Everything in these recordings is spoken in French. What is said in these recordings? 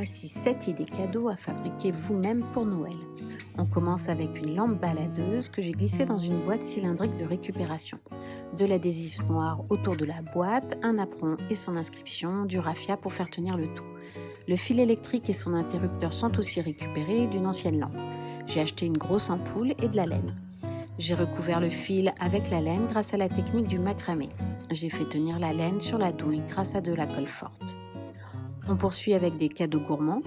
Voici 7 idées cadeaux à fabriquer vous-même pour Noël. On commence avec une lampe baladeuse que j'ai glissée dans une boîte cylindrique de récupération. De l'adhésif noir autour de la boîte, un apron et son inscription, du raffia pour faire tenir le tout. Le fil électrique et son interrupteur sont aussi récupérés d'une ancienne lampe. J'ai acheté une grosse ampoule et de la laine. J'ai recouvert le fil avec la laine grâce à la technique du macramé. J'ai fait tenir la laine sur la douille grâce à de la colle forte. On poursuit avec des cadeaux gourmands,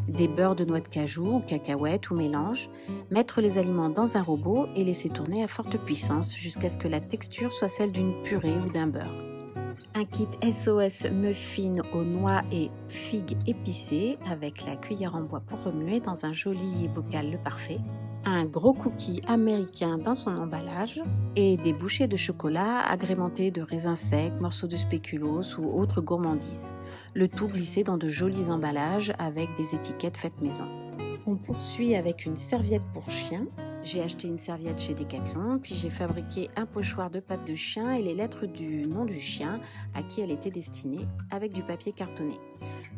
des beurres de noix de cajou ou cacahuètes ou mélange, mettre les aliments dans un robot et laisser tourner à forte puissance jusqu'à ce que la texture soit celle d'une purée ou d'un beurre. Un kit SOS muffin aux noix et figues épicées avec la cuillère en bois pour remuer dans un joli bocal le parfait. Un gros cookie américain dans son emballage et des bouchées de chocolat agrémentées de raisins secs, morceaux de spéculoos ou autres gourmandises. Le tout glissé dans de jolis emballages avec des étiquettes faites maison. On poursuit avec une serviette pour chien. J'ai acheté une serviette chez Decathlon, puis j'ai fabriqué un pochoir de pattes de chien et les lettres du nom du chien à qui elle était destinée avec du papier cartonné.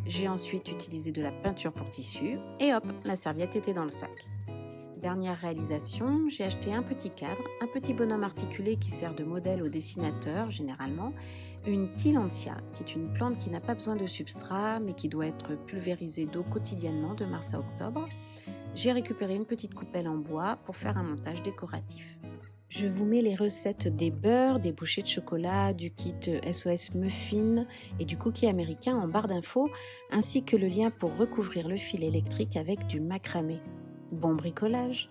J'ai ensuite utilisé de la peinture pour tissu et hop, la serviette était dans le sac. Dernière réalisation, j'ai acheté un petit cadre, un petit bonhomme articulé qui sert de modèle au dessinateur généralement, une Tillandsia qui est une plante qui n'a pas besoin de substrat mais qui doit être pulvérisée d'eau quotidiennement de mars à octobre. J'ai récupéré une petite coupelle en bois pour faire un montage décoratif. Je vous mets les recettes des beurres, des bouchées de chocolat, du kit SOS Muffin et du cookie américain en barre d'infos, ainsi que le lien pour recouvrir le fil électrique avec du macramé. Bon bricolage!